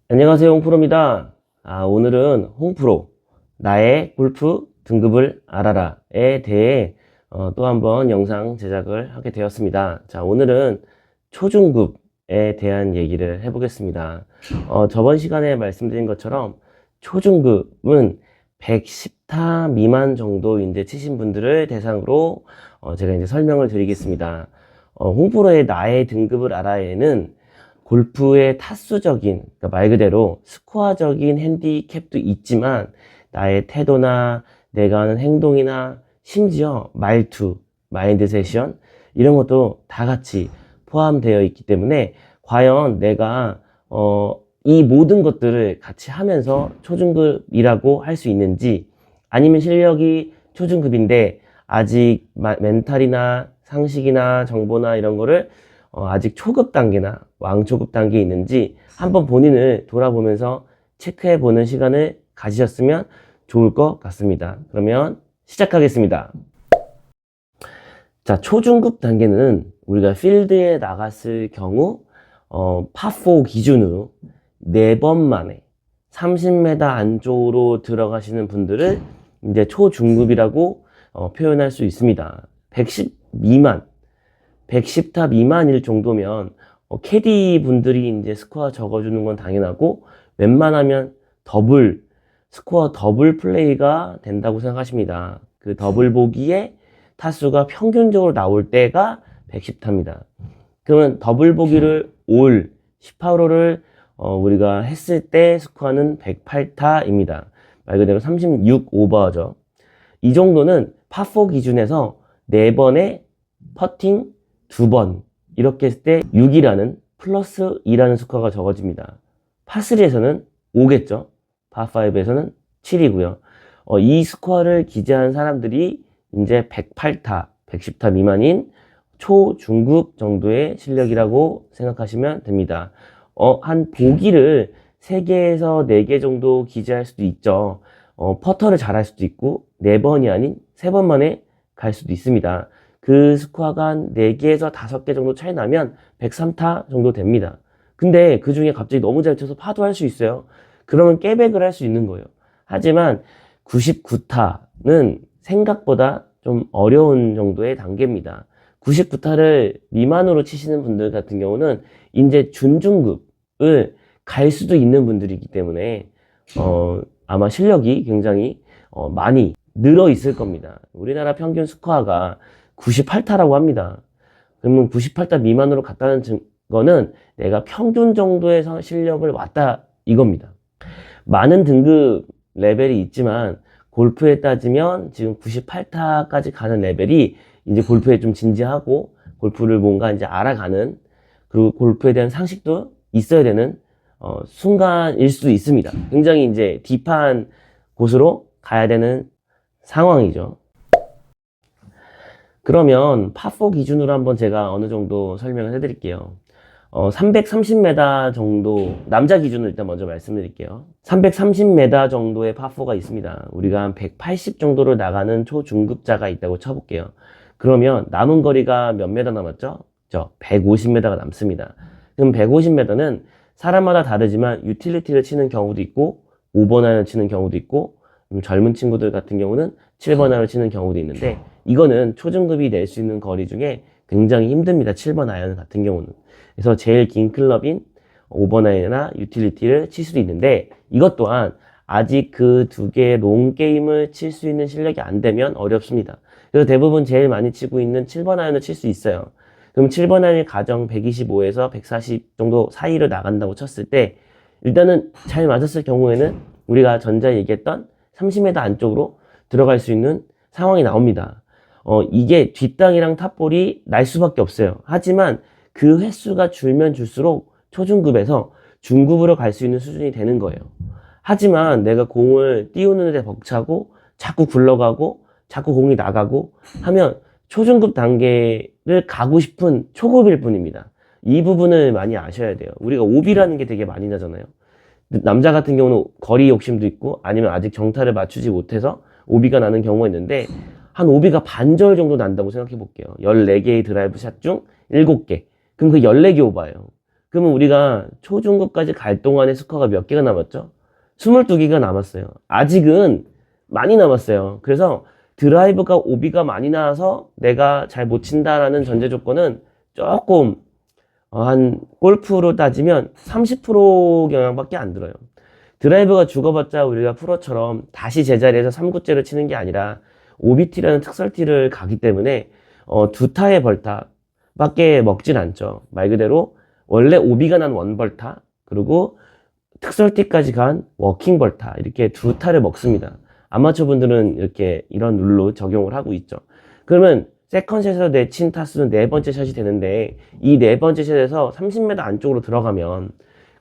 안녕하세요, 홍프로입니다. 오늘은 홍프로 나의 골프 등급을 알아라에 대해 또 한번 영상 제작을 하게 되었습니다. 자, 오늘은 초중급에 대한 얘기를 해보겠습니다. 저번 시간에 말씀드린 것처럼 초중급은 110타 미만 정도 이제 치신 분들을 대상으로 제가 이제 설명을 드리겠습니다. 홍프로의 나의 등급을 알아에는 골프의 타수적인, 그러니까 말 그대로 스코어적인 핸디캡도 있지만 나의 태도나 내가 하는 행동이나 심지어 말투, 마인드 세션 이런 것도 다 같이 포함되어 있기 때문에 과연 내가 이 모든 것들을 같이 하면서 초중급이라고 할 수 있는지, 아니면 실력이 초중급인데 아직 멘탈이나 상식이나 정보나 이런 거를 아직 초급 단계나 왕초급 단계에 있는지 한번 본인을 돌아보면서 체크해 보는 시간을 가지셨으면 좋을 것 같습니다. 그러면 시작하겠습니다. 자, 초중급 단계는 우리가 필드에 나갔을 경우 파4 기준으로 4번 만에 30m 안쪽으로 들어가시는 분들을 이제 초중급이라고 표현할 수 있습니다. 110 미만 110타 미만일 정도면 캐디 분들이 이제 스코어 적어주는 건 당연하고 웬만하면 스코어 더블 플레이가 된다고 생각하십니다. 그 더블 보기에 타수가 평균적으로 나올 때가 110타입니다. 그러면 더블 보기를 18홀을 우리가 했을 때 스코어는 108타입니다. 말 그대로 36 오버죠. 이 정도는 파4 기준에서 4번의 퍼팅 2번 이렇게 했을 때 6이라는 플러스 2라는 스코어가 적어집니다. 파3에서는 5겠죠. 파5에서는 7이고요. 이 스코어를 기재한 사람들이 이제 108타, 110타 미만인 초중급 정도의 실력이라고 생각하시면 됩니다. 한 보기를 3개에서 4개 정도 기재할 수도 있죠. 퍼터를 잘할 수도 있고 4번이 아닌 3번 만에 갈 수도 있습니다. 그 스코어가 한 4개에서 5개 정도 차이 나면 103타 정도 됩니다. 근데 그 중에 갑자기 너무 잘 쳐서 파도 할 수 있어요. 그러면 깨백을 할 수 있는 거예요. 하지만 99타는 생각보다 좀 어려운 정도의 단계입니다. 99타를 미만으로 치시는 분들 같은 경우는 이제 준중급을 갈 수도 있는 분들이기 때문에 아마 실력이 굉장히 많이 늘어 있을 겁니다. 우리나라 평균 스코어가 98타라고 합니다. 그러면 98타 미만으로 갔다는 거는 내가 평균 정도의 실력을 왔다 이겁니다. 많은 등급 레벨이 있지만 골프에 따지면 지금 98타까지 가는 레벨이 이제 골프에 좀 진지하고 골프를 뭔가 이제 알아가는, 그리고 골프에 대한 상식도 있어야 되는 순간일 수도 있습니다. 굉장히 이제 딥한 곳으로 가야 되는 상황이죠. 그러면 파4 기준으로 한번 제가 어느 정도 설명을 해드릴게요. 330m 정도, 남자 기준으로 일단 먼저 말씀드릴게요. 330m 정도의 파4가 있습니다. 우리가 한 180 정도로 나가는 초중급자가 있다고 쳐볼게요. 그러면 남은 거리가 몇 메다 남았죠? 150m가 남습니다. 그럼 150m는 사람마다 다르지만 유틸리티를 치는 경우도 있고 5번 아이언을 치는 경우도 있고, 젊은 친구들 같은 경우는 7번 아이언을 치는 경우도 있는데, 이거는 초중급이 낼 수 있는 거리 중에 굉장히 힘듭니다. 7번 아이언 같은 경우는. 그래서 제일 긴 클럽인 5번 아이언이나 유틸리티를 칠 수도 있는데, 이것 또한 아직 그 두 개의 롱 게임을 칠 수 있는 실력이 안 되면 어렵습니다. 그래서 대부분 제일 많이 치고 있는 7번 아이언을 칠 수 있어요. 그럼 7번 아이언이 가정 125에서 140 정도 사이로 나간다고 쳤을 때, 일단은 잘 맞았을 경우에는 우리가 전자 얘기했던 30m 안쪽으로 들어갈 수 있는 상황이 나옵니다. 이게 뒷땅이랑 탑볼이 날 수밖에 없어요. 하지만 그 횟수가 줄면 줄수록 초중급에서 중급으로 갈 수 있는 수준이 되는 거예요. 하지만 내가 공을 띄우는 데 벅차고 자꾸 굴러가고 자꾸 공이 나가고 하면 초중급 단계를 가고 싶은 초급일 뿐입니다. 이 부분을 많이 아셔야 돼요. 우리가 오비라는 게 되게 많이 나잖아요. 남자 같은 경우는 거리 욕심도 있고 아니면 아직 정타를 맞추지 못해서 오비가 나는 경우가 있는데, 한 오비가 반절 정도 난다고 생각해 볼게요. 14개의 드라이브 샷 중 7개. 그럼 그 14개 오바예요. 그러면 우리가 초중급까지 갈 동안에 스코어가 몇 개가 남았죠? 22개가 남았어요. 아직은 많이 남았어요. 그래서 드라이브가 오비가 많이 나와서 내가 잘 못 친다라는 전제 조건은 조금 한 골프로 따지면 30% 경향밖에 안 들어요. 드라이브가 죽어봤자 우리가 프로처럼 다시 제자리에서 3구째를 치는 게 아니라 OBT라는 특설티를 가기 때문에 두 타의 벌타 밖에 먹진 않죠. 말 그대로 원래 오비가 난 원벌타 그리고 특설티까지 간 워킹 벌타 이렇게 두 타를 먹습니다. 아마추어 분들은 이렇게 이런 룰로 적용을 하고 있죠. 그러면 세컨샷에서 내친 타수는 네 번째 샷이 되는데 이 네 번째 샷에서 30m 안쪽으로 들어가면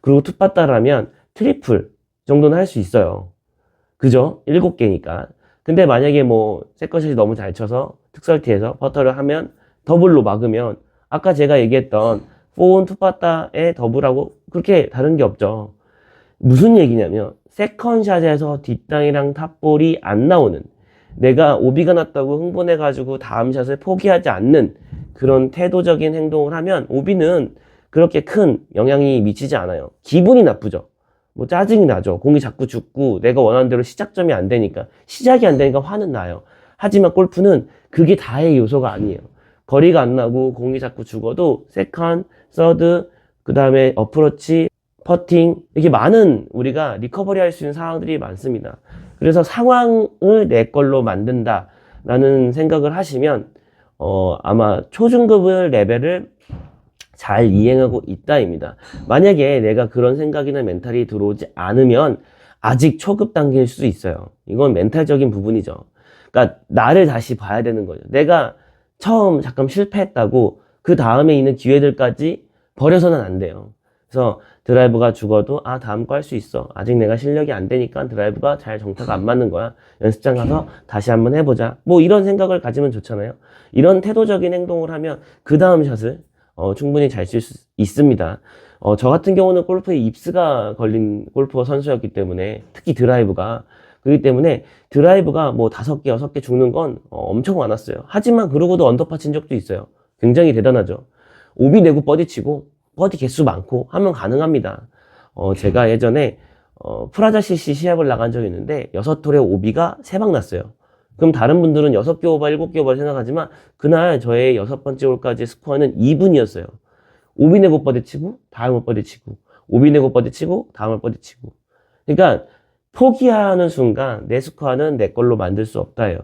그리고 투파따라면 트리플 정도는 할 수 있어요. 그죠? 7개니까. 근데 만약에 뭐 세컨샷이 너무 잘 쳐서 특설티에서 퍼터를 하면 더블로 막으면 아까 제가 얘기했던 4온 투파따의 더블하고 그렇게 다른 게 없죠. 무슨 얘기냐면 세컨샷에서 뒷땅이랑 탑볼이 안 나오는 내가 오비가 났다고 흥분해가지고 다음 샷을 포기하지 않는 그런 태도적인 행동을 하면 오비는 그렇게 큰 영향이 미치지 않아요. 기분이 나쁘죠. 뭐 짜증이 나죠. 공이 자꾸 죽고 내가 원하는 대로 시작점이 안 되니까 시작이 안 되니까 화는 나요. 하지만 골프는 그게 다의 요소가 아니에요. 거리가 안 나고 공이 자꾸 죽어도 세컨, 서드, 그 다음에 어프로치, 퍼팅 이렇게 많은 우리가 리커버리 할 수 있는 상황들이 많습니다. 그래서 상황을 내 걸로 만든다 라는 생각을 하시면 아마 초중급 레벨을 잘 이행하고 있다입니다. 만약에 내가 그런 생각이나 멘탈이 들어오지 않으면 아직 초급 단계일 수도 있어요. 이건 멘탈적인 부분이죠. 그러니까 나를 다시 봐야 되는 거죠. 내가 처음 잠깐 실패했다고 그 다음에 있는 기회들까지 버려서는 안 돼요. 그래서 드라이브가 죽어도 다음 거 할 수 있어. 아직 내가 실력이 안 되니까 드라이브가 잘 정타가 안 맞는 거야. 연습장 가서 다시 한번 해보자. 뭐 이런 생각을 가지면 좋잖아요. 이런 태도적인 행동을 하면 그 다음 샷을 충분히 잘 칠 수 있습니다. 저 같은 경우는 골프에 입스가 걸린 골퍼 선수였기 때문에 특히 드라이브가 그렇기 때문에 드라이브가 뭐 5개, 6개 죽는 건 엄청 많았어요. 하지만 그러고도 언더파 친 적도 있어요. 굉장히 대단하죠. 오비 내고 버디 치고 버디 개수 많고 하면 가능합니다. 제가 예전에 프라자 CC 시합을 나간 적이 있는데 6톨에 오비가 3방 났어요. 그럼 다른 분들은 6개 오버, 7개 오버를 생각하지만 그날 저의 6번째 홀까지 스코어는 2분이었어요. 오비 내고 버디 치고 다음 홀 버디 치고 오비 내고 버디 치고 다음 홀 버디 치고 그러니까 포기하는 순간 내 스코어는 내 걸로 만들 수 없다요.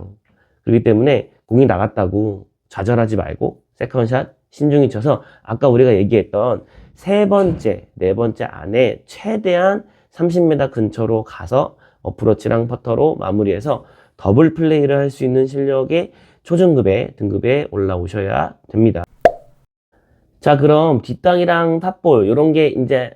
그렇기 때문에 공이 나갔다고 좌절하지 말고 세컨샷 신중히 쳐서 아까 우리가 얘기했던 세 번째, 네 번째 안에 최대한 30m 근처로 가서 어프로치랑 퍼터로 마무리해서 더블 플레이를 할 수 있는 실력의 초중급의 등급에 올라오셔야 됩니다. 자, 그럼 뒷땅이랑 탑볼 이런 게 이제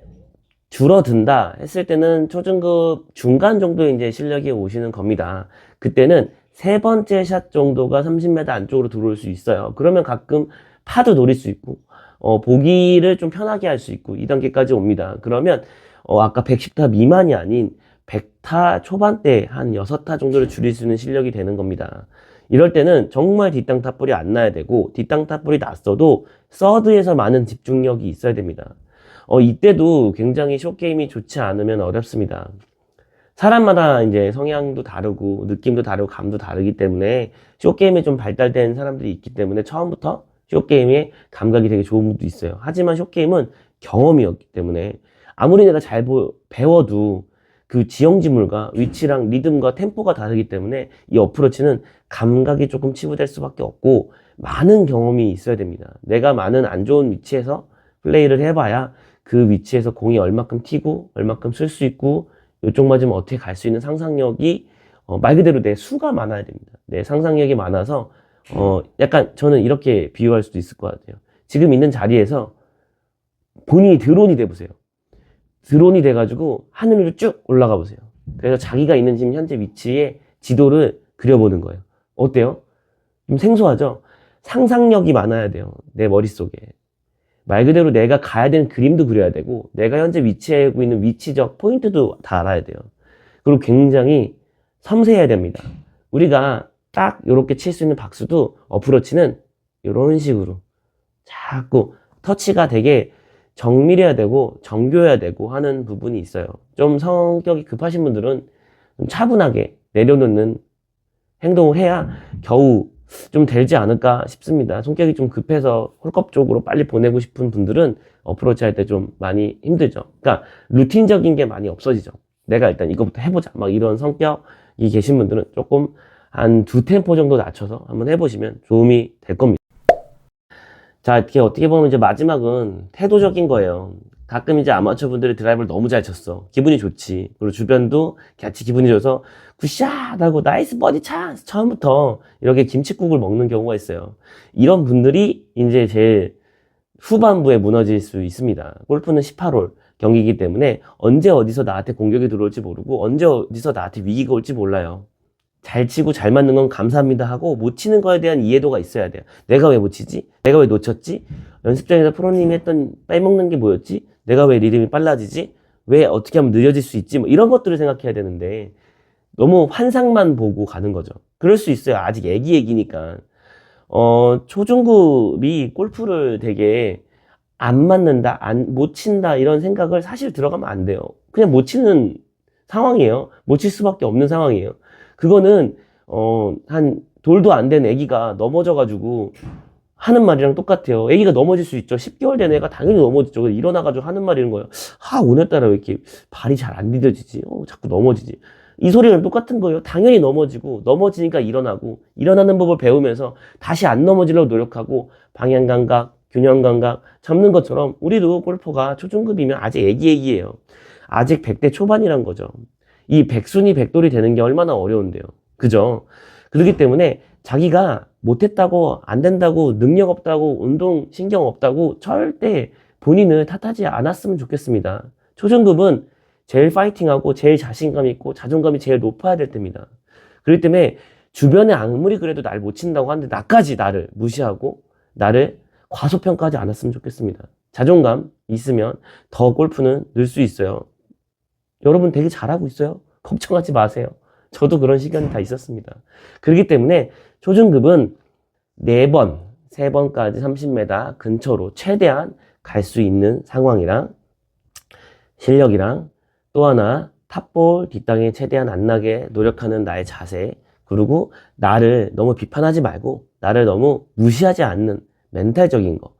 줄어든다 했을 때는 초중급 중간 정도 이제 실력이 오시는 겁니다. 그때는 세 번째 샷 정도가 30m 안쪽으로 들어올 수 있어요. 그러면 가끔 파도 노릴 수 있고 보기를 좀 편하게 할 수 있고 2단계까지 옵니다. 그러면 아까 110타 미만이 아닌 100타 초반대 한 6타 정도를 줄일 수 있는 실력이 되는 겁니다. 이럴 때는 정말 뒷땅 탑볼이 안 나야 되고 뒷땅 탑볼이 났어도 서드에서 많은 집중력이 있어야 됩니다. 이때도 굉장히 숏게임이 좋지 않으면 어렵습니다. 사람마다 이제 성향도 다르고 느낌도 다르고 감도 다르기 때문에 숏게임에 좀 발달된 사람들이 있기 때문에 처음부터 숏게임에 감각이 되게 좋은 분도 있어요. 하지만 숏게임은 경험이었기 때문에 아무리 내가 잘 배워도 그 지형지물과 위치랑 리듬과 템포가 다르기 때문에 이 어프로치는 감각이 조금 치부될 수밖에 없고 많은 경험이 있어야 됩니다. 내가 많은 안 좋은 위치에서 플레이를 해봐야 그 위치에서 공이 얼마큼 튀고 얼마큼 쓸 수 있고 이쪽 맞으면 어떻게 갈 수 있는 상상력이 말 그대로 내 수가 많아야 됩니다. 내 상상력이 많아서 약간 저는 이렇게 비유할 수도 있을 것 같아요. 지금 있는 자리에서 본인이 드론이 돼보세요. 드론이 돼가지고 하늘 위로 쭉 올라가 보세요. 그래서 자기가 있는 지금 현재 위치에 지도를 그려보는 거예요. 어때요? 좀 생소하죠? 상상력이 많아야 돼요. 내 머릿속에. 말 그대로 내가 가야 되는 그림도 그려야 되고 내가 현재 위치하고 있는 위치적 포인트도 다 알아야 돼요. 그리고 굉장히 섬세해야 됩니다. 우리가 딱 이렇게 칠 수 있는 박수도 어프로치는 이런 식으로 자꾸 터치가 되게 정밀해야 되고 정교해야 되고 하는 부분이 있어요. 좀 성격이 급하신 분들은 좀 차분하게 내려놓는 행동을 해야 겨우 좀 되지 않을까 싶습니다. 성격이 좀 급해서 홀컵 쪽으로 빨리 보내고 싶은 분들은 어프로치 할 때 좀 많이 힘들죠. 그러니까 루틴적인 게 많이 없어지죠. 내가 일단 이거부터 해보자 막 이런 성격이 계신 분들은 조금 한 2템포 정도 낮춰서 한번 해보시면 도움이 될 겁니다. 자, 이렇게 어떻게 보면 이제 마지막은 태도적인 거예요. 가끔 이제 아마추어 분들이 드라이브를 너무 잘 쳤어. 기분이 좋지. 그리고 주변도 같이 기분이 좋아서 굿샷 하고 나이스 버디 찬스 처음부터 이렇게 김칫국을 먹는 경우가 있어요. 이런 분들이 이제 제일 후반부에 무너질 수 있습니다. 골프는 18홀 경기이기 때문에 언제 어디서 나한테 공격이 들어올지 모르고 언제 어디서 나한테 위기가 올지 몰라요. 잘 치고 잘 맞는 건 감사합니다 하고 못 치는 거에 대한 이해도가 있어야 돼요. 내가 왜 못 치지? 내가 왜 놓쳤지? 연습장에서 프로님이 했던 빼먹는 게 뭐였지? 내가 왜 리듬이 빨라지지? 왜 어떻게 하면 느려질 수 있지? 뭐 이런 것들을 생각해야 되는데 너무 환상만 보고 가는 거죠. 그럴 수 있어요. 아직 애기니까. 초중급이 골프를 되게 안 맞는다, 못 친다 이런 생각을 사실 들어가면 안 돼요. 그냥 못 치는 상황이에요. 못 칠 수밖에 없는 상황이에요. 그거는 한 돌도 안 된 애기가 넘어져가지고 하는 말이랑 똑같아요. 애기가 넘어질 수 있죠. 10개월 된 애가 당연히 넘어지죠. 일어나가지고 하는 말이 이런 거예요. 오늘따라 왜 이렇게 발이 잘 안 디뎌지지? 자꾸 넘어지지. 이 소리랑 똑같은 거예요. 당연히 넘어지고 넘어지니까 일어나고 일어나는 법을 배우면서 다시 안 넘어지려고 노력하고 방향 감각, 균형 감각 잡는 것처럼 우리도 골퍼가 초중급이면 아직 애기예요. 아직 100대 초반이란 거죠. 이 백순이 백돌이 되는 게 얼마나 어려운데요. 그죠? 그렇기 때문에 자기가 못했다고 안 된다고 능력 없다고 운동 신경 없다고 절대 본인을 탓하지 않았으면 좋겠습니다. 초중급은 제일 파이팅하고 제일 자신감 있고 자존감이 제일 높아야 될 때입니다. 그렇기 때문에 주변에 아무리 그래도 날 못 친다고 하는데 나까지 나를 무시하고 나를 과소평가하지 않았으면 좋겠습니다. 자존감 있으면 더 골프는 늘 수 있어요. 여러분 되게 잘하고 있어요. 걱정하지 마세요. 저도 그런 시간이 다 있었습니다. 그렇기 때문에 초중급은 4번, 3번까지 30m 근처로 최대한 갈 수 있는 상황이랑 실력이랑 또 하나 탑볼 뒷땅에 최대한 안 나게 노력하는 나의 자세, 그리고 나를 너무 비판하지 말고 나를 너무 무시하지 않는 멘탈적인 거,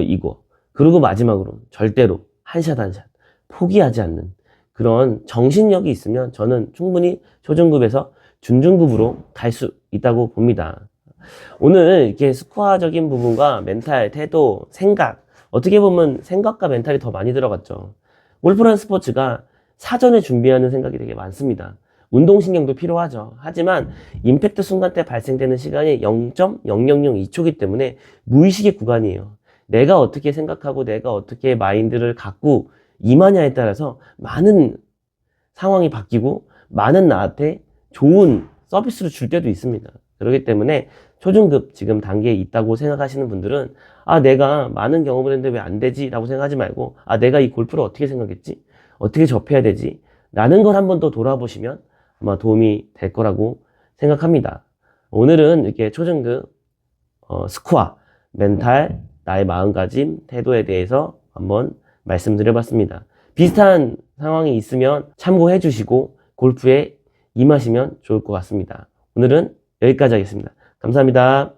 이거. 그리고 마지막으로 절대로 한샷 한샷 포기하지 않는 그런 정신력이 있으면 저는 충분히 초중급에서 준중급으로 갈 수 있다고 봅니다. 오늘 이렇게 스코어적인 부분과 멘탈, 태도, 생각, 어떻게 보면 생각과 멘탈이 더 많이 들어갔죠. 골프라는 스포츠가 사전에 준비하는 생각이 되게 많습니다. 운동신경도 필요하죠. 하지만 임팩트 순간 때 발생되는 시간이 0.0002초이기 때문에 무의식의 구간이에요. 내가 어떻게 생각하고 내가 어떻게 마인드를 갖고 임하냐에 따라서 많은 상황이 바뀌고 많은 나한테 좋은 서비스를 줄 때도 있습니다. 그렇기 때문에 초중급 지금 단계에 있다고 생각하시는 분들은 내가 많은 경험을 했는데 왜 안 되지? 라고 생각하지 말고 내가 이 골프를 어떻게 생각했지? 어떻게 접해야 되지? 라는 걸 한 번 더 돌아보시면 아마 도움이 될 거라고 생각합니다. 오늘은 이렇게 초중급 스코어, 멘탈, 나의 마음가짐, 태도에 대해서 한번 말씀드려봤습니다. 비슷한 상황이 있으면 참고해 주시고 골프에 임하시면 좋을 것 같습니다. 오늘은 여기까지 하겠습니다. 감사합니다.